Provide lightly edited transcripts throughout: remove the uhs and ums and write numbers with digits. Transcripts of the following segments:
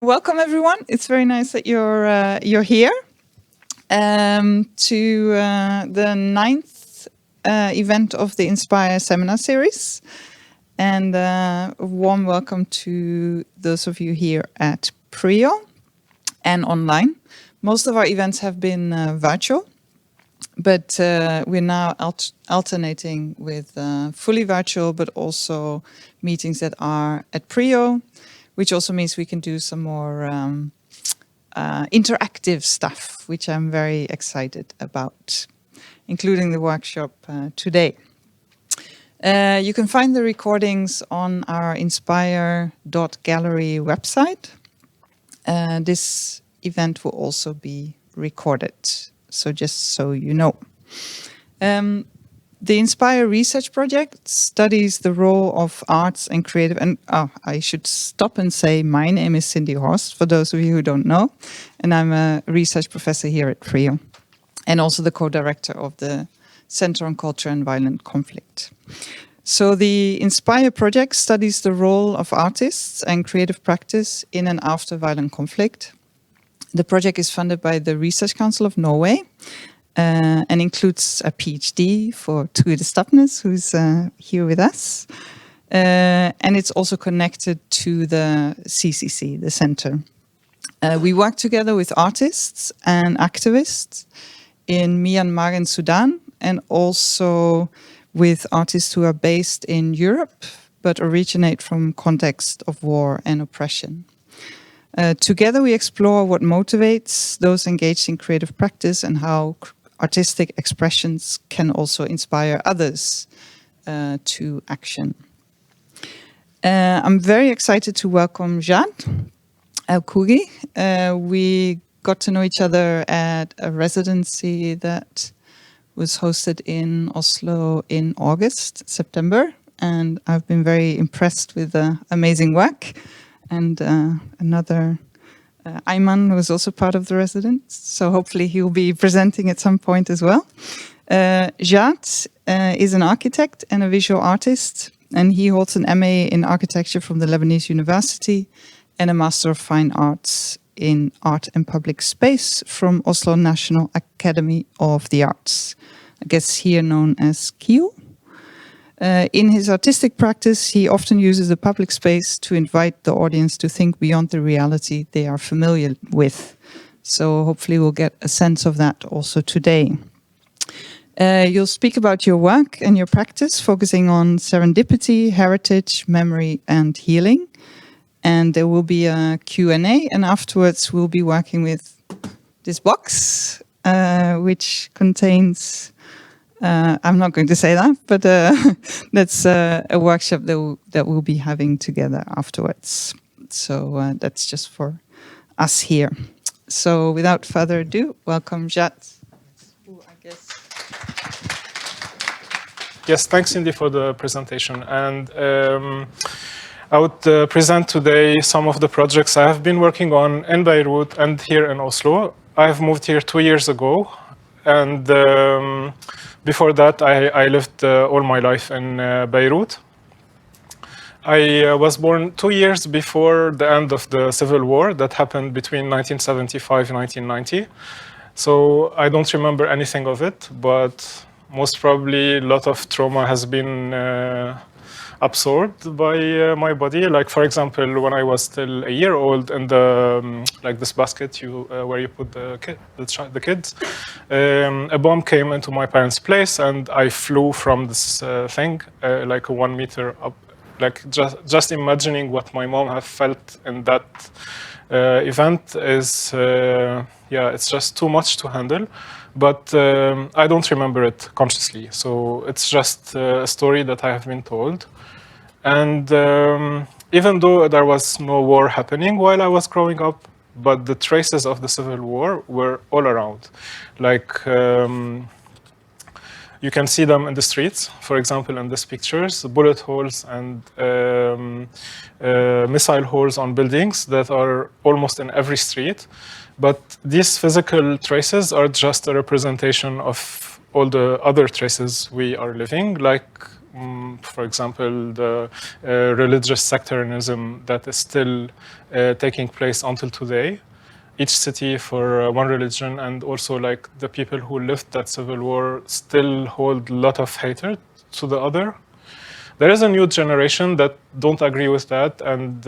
Welcome, everyone. It's very nice that you're here to the ninth event of the Inspire seminar series, and a warm welcome to those of you here at Prio and online. Most of our events have been virtual, but we're now alternating with fully virtual, but also meetings that are at Prio, which also means we can do some more interactive stuff, which I'm very excited about, including the workshop today. You can find the recordings on our inspire.gallery website. This event will also be recorded, so just so you know. The Inspire Research Project studies the role of arts and creative, and I should stop and say my name is Cindy Horst, for those of you who don't know, and I'm a research professor here at Prio, and also the co-director of the Center on Culture and Violent Conflict. So the Inspire project studies the role of artists and creative practice in and after violent conflict. The project is funded by the Research Council of Norway, and includes a PhD for Trude Stapnes, who's here with us. And it's also connected to the CCC, the center. We work together with artists and activists in Myanmar and Sudan, and also with artists who are based in Europe, but originate from context of war and oppression. Together we explore what motivates those engaged in creative practice and how artistic expressions can also inspire others to action. I'm very excited to welcome Jad El Khoury. We got to know each other at a residency that was hosted in Oslo in September, and I've been very impressed with the amazing work. And another Ayman was also part of the residence, so hopefully he'll be presenting at some point as well. Jad is an architect and a visual artist, and he holds an MA in architecture from the Lebanese University and a Master of Fine Arts in Art and Public Space from Oslo National Academy of the Arts, I guess here known as KIO. In his artistic practice, he often uses the public space to invite the audience to think beyond the reality they are familiar with. So hopefully we'll get a sense of that also today. You'll speak about your work and your practice, focusing on serendipity, heritage, memory, and healing. And there will be a Q&A, and afterwards we'll be working with this box, which contains... I'm not going to say that, but that's a workshop that we'll be having together afterwards. So that's just for us here. So without further ado, welcome Jad. Yes, thanks Cindy for the presentation. And I would present today some of the projects I have been working on in Beirut and here in Oslo. I have moved here 2 years ago, and before that, I lived all my life in Beirut. I was born 2 years before the end of the civil war that happened between 1975 and 1990. So I don't remember anything of it, but most probably a lot of trauma has been absorbed by my body. Like, for example, when I was still a year old, in the like this basket where you put the kids, a bomb came into my parents' place, and I flew from this thing like 1 meter up. Like just imagining what my mom have felt in that event is it's just too much to handle. But I don't remember it consciously, so it's just a story that I have been told. And even though there was no war happening while I was growing up, but the traces of the civil war were all around. Like, you can see them in the streets, for example, in these pictures, bullet holes and missile holes on buildings that are almost in every street. But these physical traces are just a representation of all the other traces we are living, like for example, the religious sectarianism that is still taking place until today. Each city for one religion, and also like the people who lived that civil war still hold a lot of hatred to the other. There is a new generation that don't agree with that, and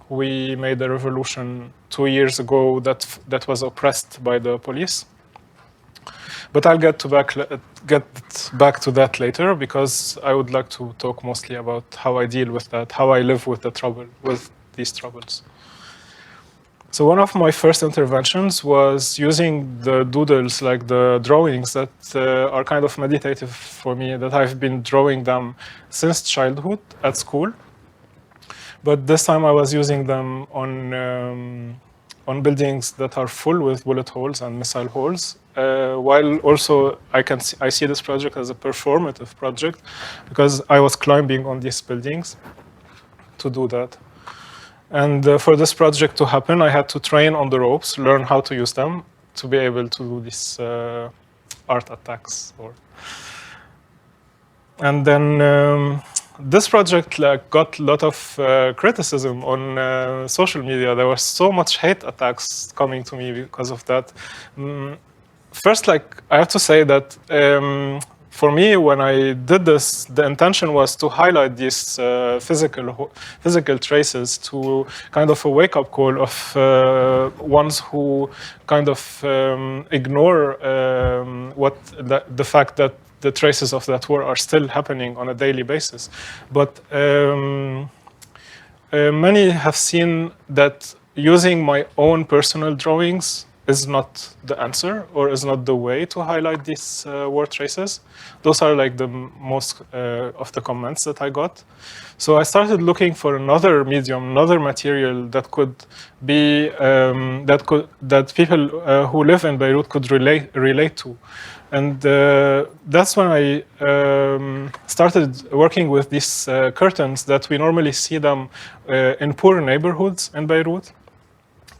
we made a revolution 2 years ago that was oppressed by the police. But I'll get back to that later, because I would like to talk mostly about how I deal with that, how I live with these troubles. So one of my first interventions was using the doodles, like the drawings that are kind of meditative for me, that I've been drawing them since childhood at school. But this time I was using them on buildings that are full with bullet holes and missile holes, while also I see this project as a performative project, because I was climbing on these buildings to do that. And for this project to happen, I had to train on the ropes, learn how to use them to be able to do these art attacks. And then this project got a lot of criticism on social media. There was so much hate attacks coming to me because of that. First, I have to say that for me, when I did this, the intention was to highlight these physical traces, to kind of a wake-up call of ones who kind of ignore the fact that the traces of that war are still happening on a daily basis. But many have seen that using my own personal drawings is not the answer, or is not the way to highlight these war traces. Those are like the most of the comments that I got. So I started looking for another medium, another material that could be that people who live in Beirut could relate to. And that's when I started working with these curtains that we normally see them in poor neighborhoods in Beirut,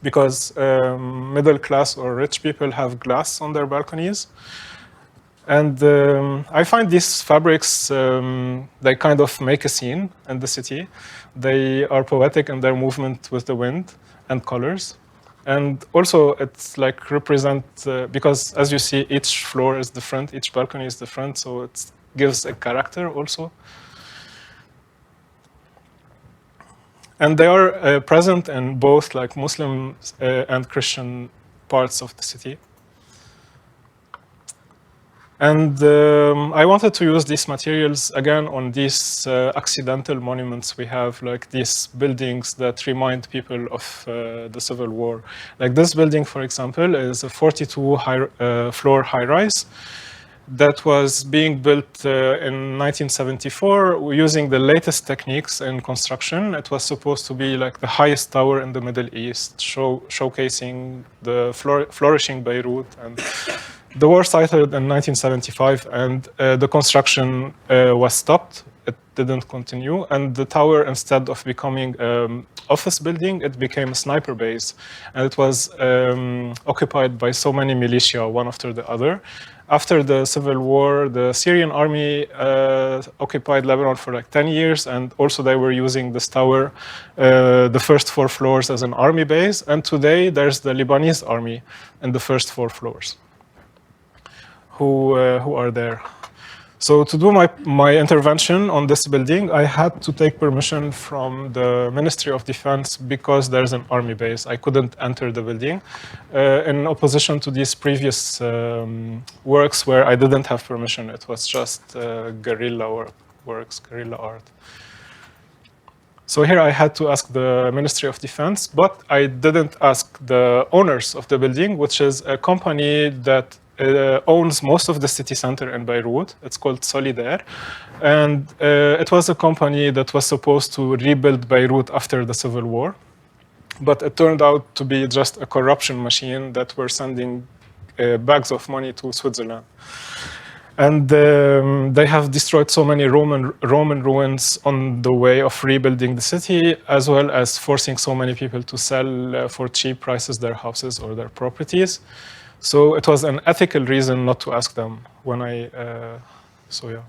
because middle class or rich people have glass on their balconies. And I find these fabrics, they kind of make a scene in the city. They are poetic in their movement with the wind and colors. And also it's like represent, because as you see, each floor is different, each balcony is different, so it gives a character also. And they are present in both like Muslim and Christian parts of the city. And I wanted to use these materials again on these accidental monuments we have, like these buildings that remind people of the Civil War. Like this building, for example, is a 42-floor high-rise that was being built in 1974 using the latest techniques in construction. It was supposed to be like the highest tower in the Middle East, showcasing the flourishing Beirut. And the war started in 1975, and the construction was stopped. It didn't continue, and the tower, instead of becoming an office building, it became a sniper base, and it was occupied by so many militia, one after the other. After the civil war, the Syrian army occupied Lebanon for like 10 years, and also they were using this tower, the first 4 floors, as an army base. And today there's the Lebanese army in the first 4 floors who are there. So to do my intervention on this building, I had to take permission from the Ministry of Defense because there's an army base. I couldn't enter the building, in opposition to these previous works where I didn't have permission. It was just guerrilla works, guerrilla art. So here I had to ask the Ministry of Defense, but I didn't ask the owners of the building, which is a company that owns most of the city center in Beirut. It's called Solidaire. And it was a company that was supposed to rebuild Beirut after the civil war. But it turned out to be just a corruption machine that were sending bags of money to Switzerland. And they have destroyed so many Roman ruins on the way of rebuilding the city, as well as forcing so many people to sell for cheap prices their houses or their properties. So it was an ethical reason not to ask them when so yeah.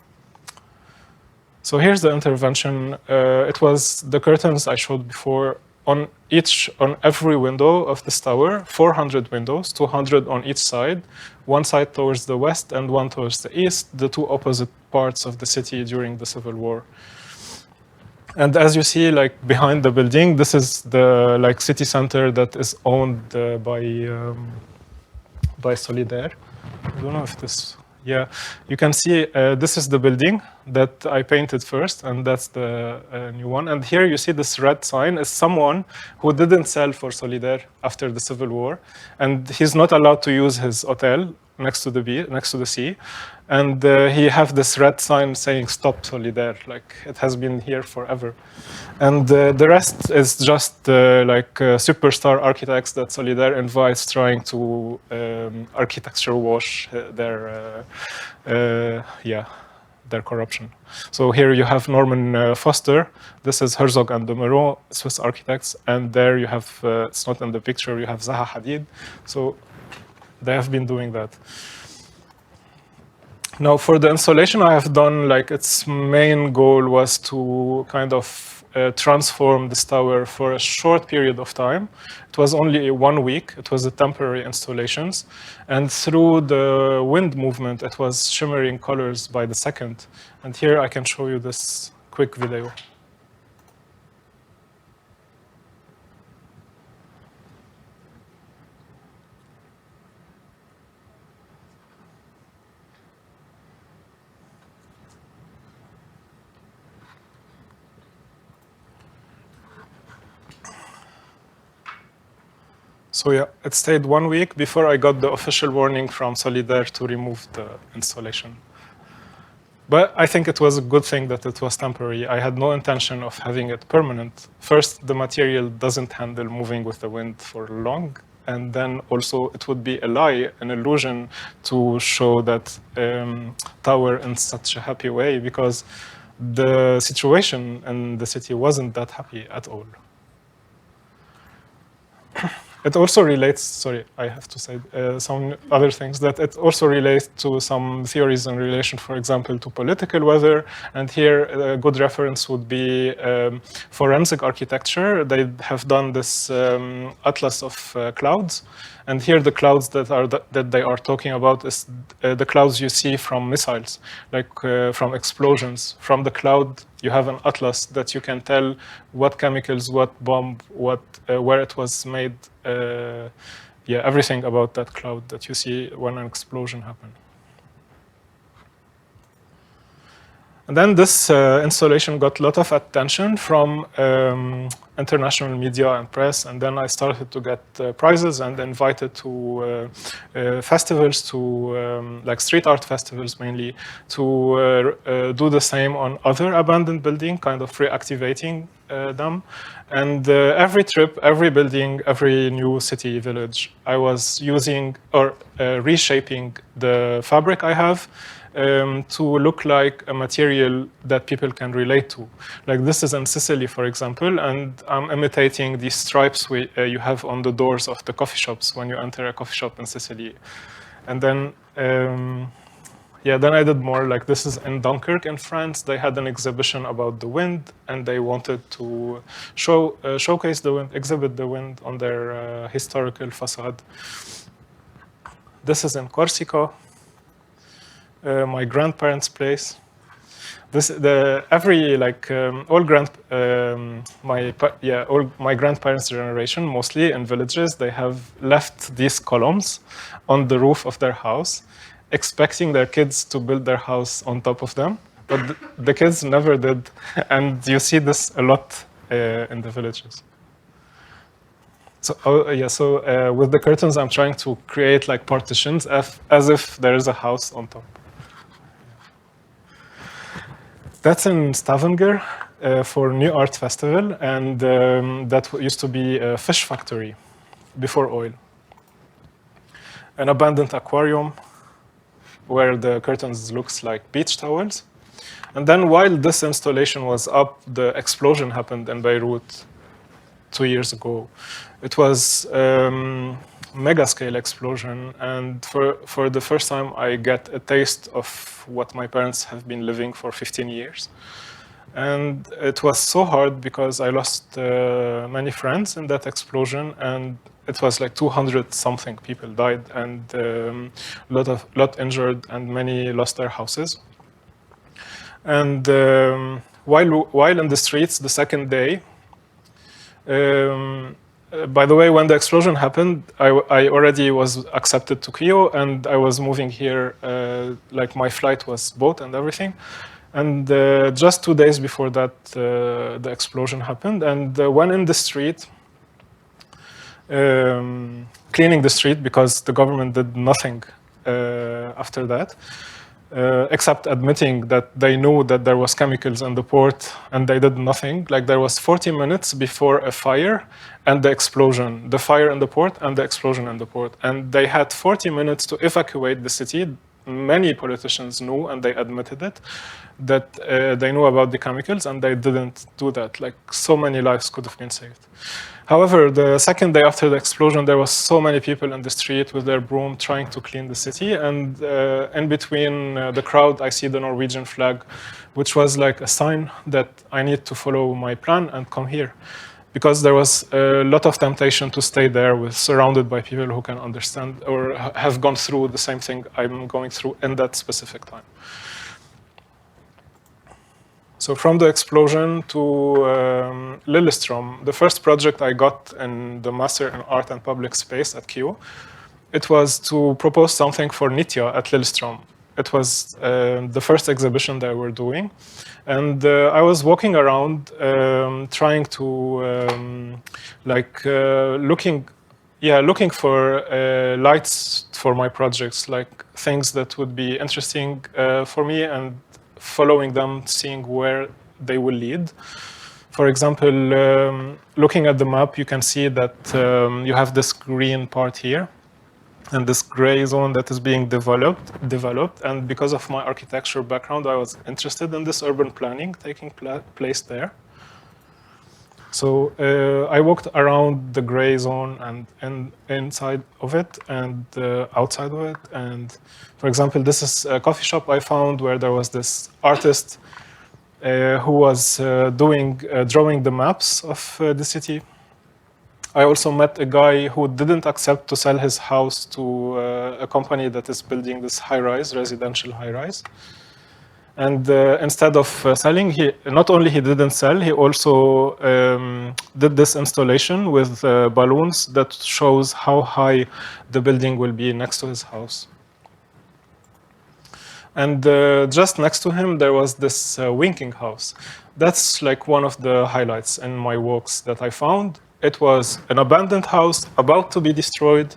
So here's the intervention. It was the curtains I showed before on every window of this tower, 400 windows, 200 on each side, one side towards the west and one towards the east, the two opposite parts of the city during the Civil War. And as you see, like behind the building, this is the like city center that is owned by Solidaire. I don't know if this, yeah, you can see this is the building that I painted first, and that's the new one. And here you see this red sign is someone who didn't sell for Solidaire after the Civil War, and he's not allowed to use his hotel next to the sea. And he have this red sign saying "Stop Solidaire," like it has been here forever. And the rest is just superstar architects that Solidaire invites, trying to architecture wash their corruption. So here you have Norman Foster. This is Herzog and de Meuron, Swiss architects, and there you have it's not in the picture. You have Zaha Hadid. So they have been doing that. Now, for the installation I have done, like its main goal was to kind of transform this tower for a short period of time. It was only 1 week. It was a temporary installations. And through the wind movement, it was shimmering colors by the second. And here I can show you this quick video. So yeah, it stayed 1 week before I got the official warning from Solidaire to remove the installation. But I think it was a good thing that it was temporary. I had no intention of having it permanent. First, the material doesn't handle moving with the wind for long. And then also it would be a lie, an illusion to show that tower in such a happy way, because the situation in the city wasn't that happy at all. It also relates, sorry, I have to say some other things, that it also relates to some theories in relation, for example, to political weather. And here a good reference would be forensic architecture. They have done this atlas of clouds. And here the clouds that they are talking about is the clouds you see from missiles, like from explosions. From the cloud, you have an atlas that you can tell what chemicals, what bomb, where it was made. Everything about that cloud that you see when an explosion happened. And then this installation got a lot of attention from international media and press, and then I started to get prizes and invited to festivals, to like street art festivals mainly, to do the same on other abandoned buildings, kind of reactivating them. And every trip, every building, every new city, village, I was using or reshaping the fabric I have to look like a material that people can relate to. Like this is in Sicily, for example, and I'm imitating these stripes you have on the doors of the coffee shops when you enter a coffee shop in Sicily. And then, then I did more. Like this is in Dunkirk in France. They had an exhibition about the wind, and they wanted to showcase the wind, exhibit the wind on their historical facade. This is in Corsica. My grandparents' place. All my grandparents' generation, mostly in villages, they have left these columns on the roof of their house, expecting their kids to build their house on top of them, but the kids never did, and you see this a lot in the villages. So with the curtains, I'm trying to create like partitions as if there is a house on top. That's in Stavanger for New Art Festival, and that used to be a fish factory before oil. An abandoned aquarium where the curtains looks like beach towels. And then while this installation was up, the explosion happened in Beirut 2 years ago. It was mega scale explosion, and for the first time I get a taste of what my parents have been living for 15 years. And it was so hard because I lost many friends in that explosion, and it was like 200 something people died, and lot injured, and many lost their houses. And while in the streets the second day, by the way, when the explosion happened, I already was accepted to Kyiv, and I was moving here. Like my flight was bought and everything. And just 2 days before that, the explosion happened. And when in the street, cleaning the street because the government did nothing after that, except admitting that they knew that there was chemicals in the port and they did nothing. Like there was 40 minutes before a fire and the explosion, the fire in the port and the explosion in the port. And they had 40 minutes to evacuate the city. Many politicians knew, and they admitted it, that they knew about the chemicals, and they didn't do that. Like so many lives could have been saved. However, the second day after the explosion, there was so many people in the street with their broom trying to clean the city. And in between the crowd, I see the Norwegian flag, which was like a sign that I need to follow my plan and come here. Because there was a lot of temptation to stay there surrounded by people who can understand or have gone through the same thing I'm going through in that specific time. So from the explosion to Lillestrøm, the first project I got in the Master in Art and Public Space at KU, it was to propose something for Nitya at Lillestrøm. It was the first exhibition that we're doing. And I was walking around trying to, looking for lights for my projects, like things that would be interesting for me, and following them, seeing where they will lead. For example, looking at the map, you can see that you have this green part here and this gray zone that is being developed. And because of my architecture background, I was interested in this urban planning taking place there. So I walked around the gray zone and inside of it and outside of it. And for example, this is a coffee shop I found where there was this artist who was drawing the maps of the city. I also met a guy who didn't accept to sell his house to a company that is building this high-rise, residential high-rise. And instead of selling, he didn't sell, he also did this installation with balloons that shows how high the building will be next to his house. And just next to him, there was this winking house. That's like one of the highlights in my walks that I found. It was an abandoned house about to be destroyed.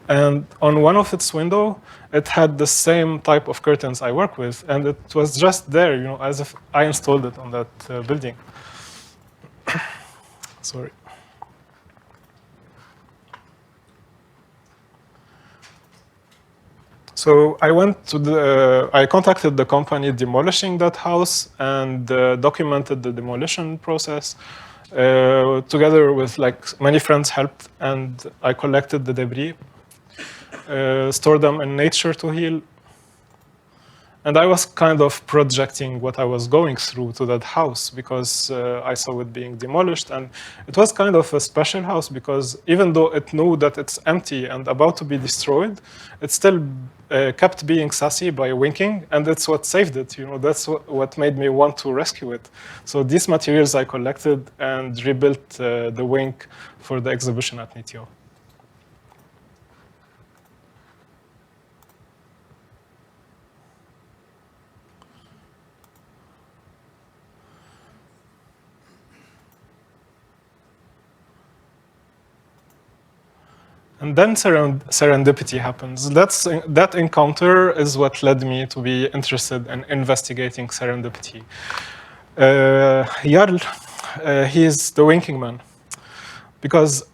And on one of its windows, it had the same type of curtains I work with. And it was just there, as if I installed it on that building. Sorry. So I contacted the company demolishing that house and documented the demolition process. Together with many friends helped, and I collected the debris, stored them in nature to heal. And I was kind of projecting what I was going through to that house because I saw it being demolished. And it was kind of a special house because even though it knew that it's empty and about to be destroyed, it still kept being sassy by winking, and that's what saved it. That's what made me want to rescue it. So these materials I collected and rebuilt the wink for the exhibition at Nityo. And then serendipity happens. That encounter is what led me to be interested in investigating serendipity. Jarl, he is the winking man. Because,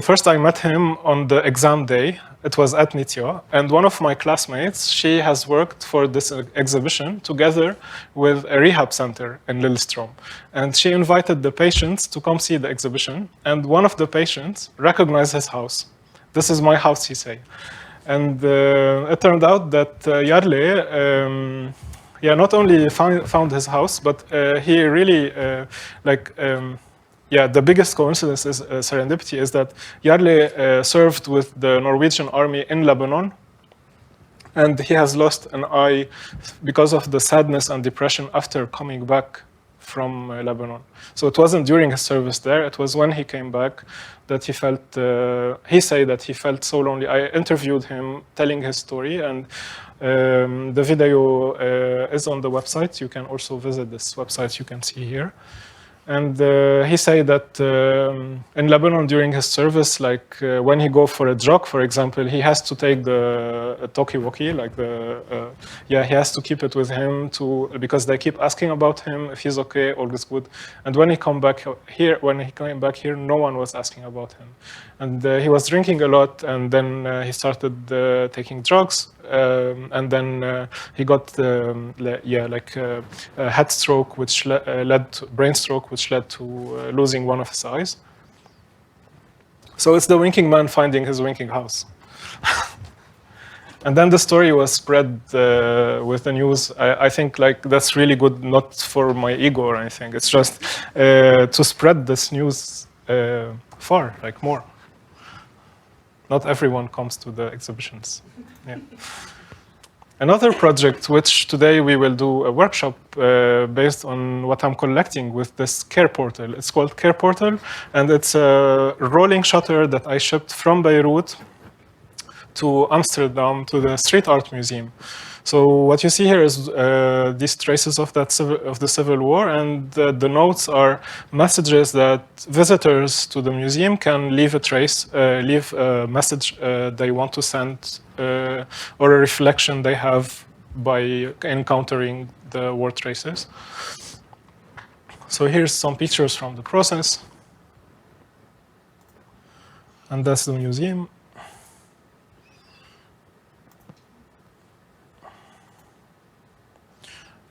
first I met him on the exam day. It was at Nityo. And one of my classmates, she has worked for this exhibition together with a rehab center in Lillestrøm. And she invited the patients to come see the exhibition. And one of the patients recognized his house. This is my house, he said. And it turned out that Jarle, yeah, not only found his house, but he really yeah, the biggest coincidence is serendipity is that Jarle served with the Norwegian army in Lebanon, and he has lost an eye because of the sadness and depression after coming back from Lebanon. So it wasn't during his service there, it was when he came back that he felt, he said that he felt so lonely. I interviewed him telling his story, and the video is on the website. You can also visit this website you can see here. And he said that in Lebanon during his service, like when he go for a jog, for example, he has to take the talkie-walkie, like yeah, he has to keep it with him because they keep asking about him, if he's okay, all is good. And when he came back here, no one was asking about him. And he was drinking a lot, and then he started taking drugs, and then he got a head stroke, which led to brain stroke, which led to losing one of his eyes. So it's the winking man finding his winking house. And then the story was spread with the news. I think like that's really good, not for my ego or anything. It's just to spread this news far, like more. Not everyone comes to the exhibitions. Yeah. Another project, which today we will do a workshop based on what I'm collecting with this Care Portal. It's called Care Portal, and it's a rolling shutter that I shipped from Beirut to Amsterdam to the Street Art Museum. So what you see here is these traces of the Civil War, and the notes are messages that visitors to the museum can leave leave a message they want to send, or a reflection they have by encountering the war traces. So here's some pictures from the process, and that's the museum.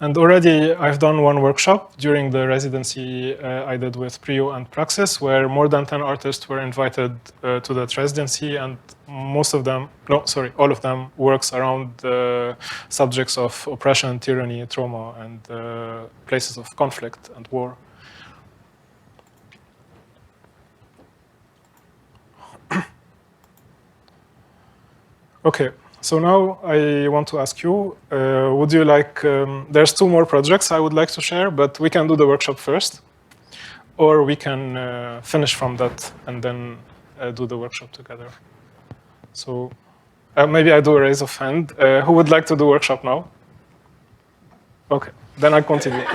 And already I've done one workshop during the residency I did with Prio and Praxis, where more than 10 artists were invited to that residency, and all of them works around the subjects of oppression, tyranny, trauma, and places of conflict and war. Okay. So now I want to ask you, would you like, there's 2 more projects I would like to share, but we can do the workshop first, or we can finish from that and then do the workshop together. So maybe I do a raise of hand. Who would like to do workshop now? Okay, then I continue.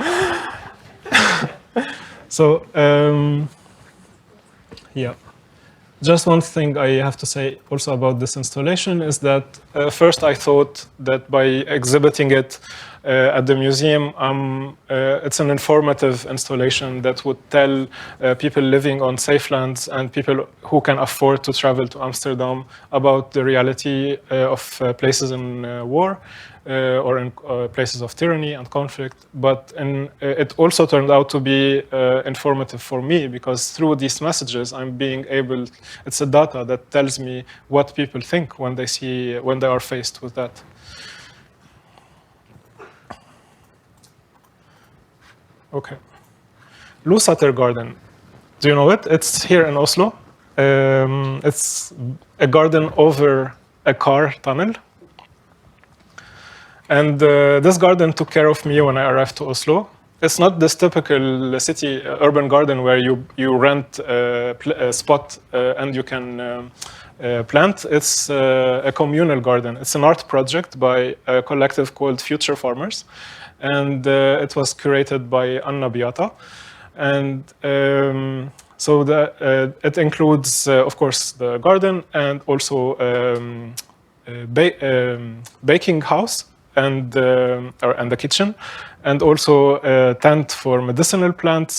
So, yeah. Just one thing I have to say also about this installation is that first I thought that by exhibiting it at the museum, it's an informative installation that would tell people living on safe lands and people who can afford to travel to Amsterdam about the reality of places in war. Or in places of tyranny and conflict, but it also turned out to be informative for me, because through these messages I'm being able, it's a data that tells me what people think when they are faced with that. Okay. Lusater Garden, do you know it? It's here in Oslo. It's a garden over a car tunnel. And this garden took care of me when I arrived to Oslo. It's not this typical city urban garden where you rent a spot and you can plant. It's a communal garden. It's an art project by a collective called Future Farmers. And it was curated by Anna Beata. And so it includes, of course, the garden and also baking house, and the kitchen, and also a tent for medicinal plants.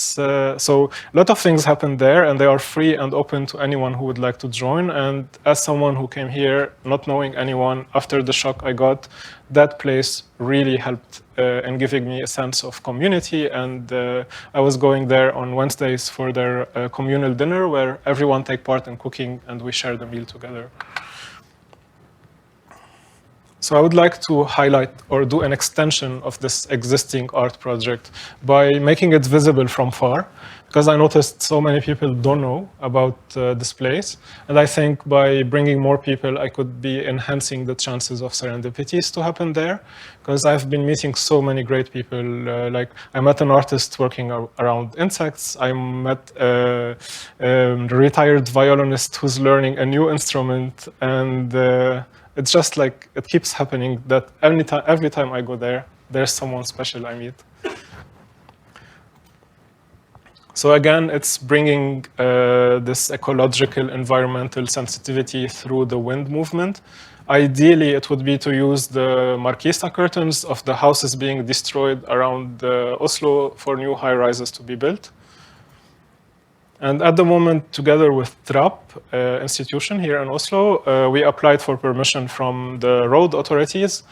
So a lot of things happen there, and they are free and open to anyone who would like to join. And as someone who came here not knowing anyone, after the shock I got, that place really helped in giving me a sense of community. And I was going there on Wednesdays for their communal dinner, where everyone take part in cooking and we share the meal together. So I would like to highlight or do an extension of this existing art project by making it visible from far, because I noticed so many people don't know about this place. And I think by bringing more people, I could be enhancing the chances of Serendipities to happen there, because I've been meeting so many great people. Like I met an artist working around insects. I met a retired violinist who's learning a new instrument, and it's just like it keeps happening that every time I go there, there's someone special I meet. So again, it's bringing this ecological, environmental sensitivity through the wind movement. Ideally, it would be to use the marquista curtains of the houses being destroyed around Oslo for new high-rises to be built. And at the moment, together with TRAP institution here in Oslo, we applied for permission from the road authorities,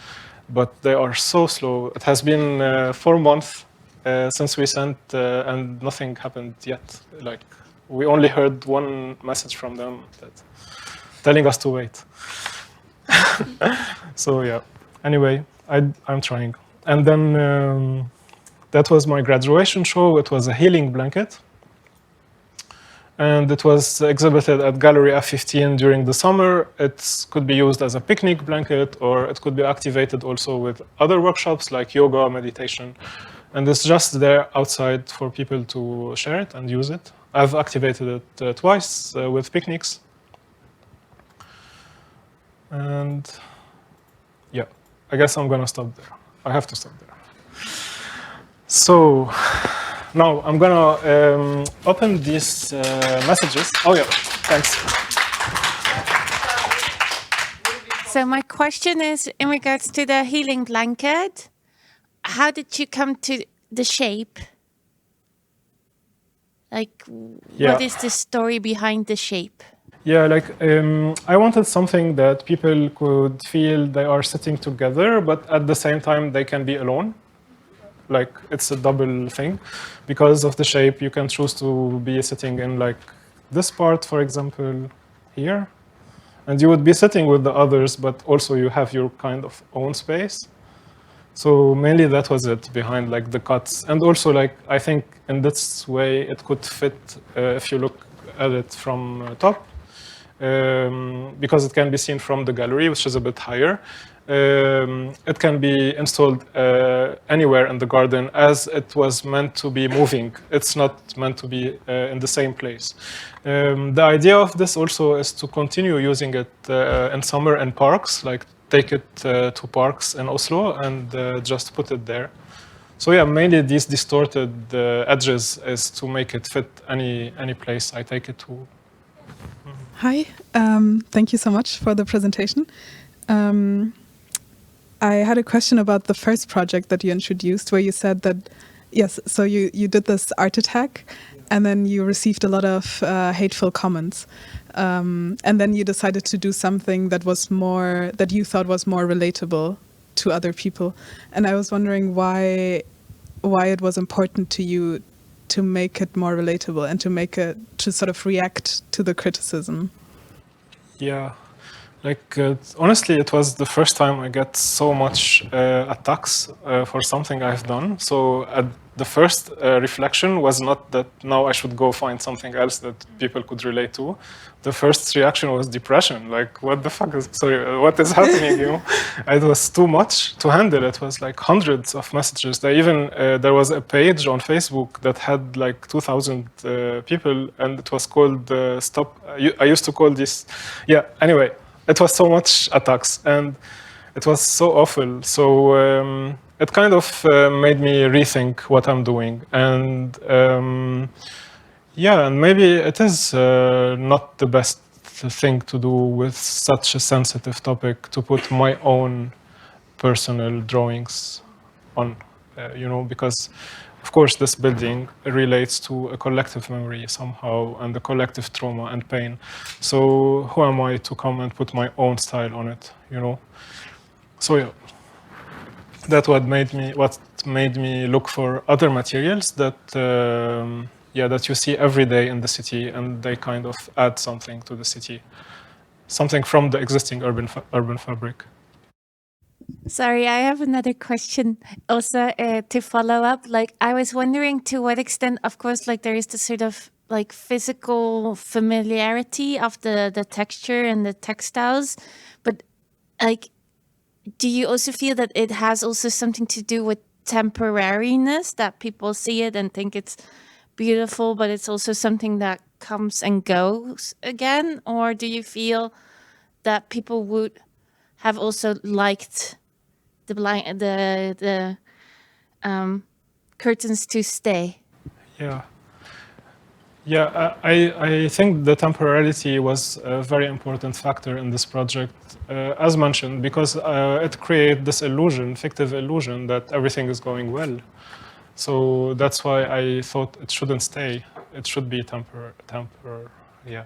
but they are so slow. It has been 4 months since we sent, and nothing happened yet. Like, we only heard one message from them telling us to wait. So yeah, anyway, I'm trying. And then that was my graduation show. It was a healing blanket. And it was exhibited at Gallery F15 during the summer. It could be used as a picnic blanket, or it could be activated also with other workshops like yoga, meditation. And it's just there outside for people to share it and use it. I've activated it twice with picnics. And yeah, I guess I'm gonna stop there. I have to stop there. So now I'm gonna open these messages. Oh yeah, thanks. So my question is in regards to the healing blanket. How did you come to the shape? Like, what is the story behind the shape? Yeah, like I wanted something that people could feel they are sitting together, but at the same time they can be alone. Like it's a double thing. Because of the shape, you can choose to be sitting in like this part, for example, here. And you would be sitting with the others, but also you have your kind of own space. So mainly that was it behind like the cuts. And also like I think in this way it could fit if you look at it from top. Because it can be seen from the gallery, which is a bit higher. It can be installed anywhere in the garden as it was meant to be moving. It's not meant to be in the same place. The idea of this also is to continue using it in summer in parks, like take it to parks in Oslo and just put it there. So yeah, mainly these distorted edges is to make it fit any place I take it to. Hi, thank you so much for the presentation. I had a question about the first project that you introduced, where you said that, yes, so you did this art attack, and then you received a lot of hateful comments. And then you decided to do something that was more, that you thought was more relatable to other people. And I was wondering why it was important to you to make it more relatable and to sort of react to the criticism. Yeah, like honestly, it was the first time I get so much attacks for something I've done. So the first reflection was not that now I should go find something else that people could relate to. The first reaction was depression. Like, what the fuck is, sorry, what is happening, you know? It was too much to handle. It was like hundreds of messages. There was a page on Facebook that had like 2,000 people, and it was called Stop. I used to call this, yeah, anyway, it was so much attacks, and it was so awful. So it kind of made me rethink what I'm doing. And yeah, and maybe it is not the best thing to do with such a sensitive topic, to put my own personal drawings on, you know, because of course this building relates to a collective memory somehow, and the collective trauma and pain. So who am I to come and put my own style on it, you know? So yeah, that's what made me look for other materials that that you see every day in the city, and they kind of add something to the city, something from the existing urban fabric. Sorry, I have another question also to follow up. Like, I was wondering to what extent, of course, like there is the sort of like physical familiarity of the texture and the textiles, but like, do you also feel that it has also something to do with temporariness, that people see it and think it's beautiful, but it's also something that comes and goes again? Or do you feel that people would have also liked the curtains to stay? Yeah. Yeah, I think the temporality was a very important factor in this project, as mentioned, because it created this illusion, fictive illusion, that everything is going well. So that's why I thought it shouldn't stay. It should be temporary. Yeah.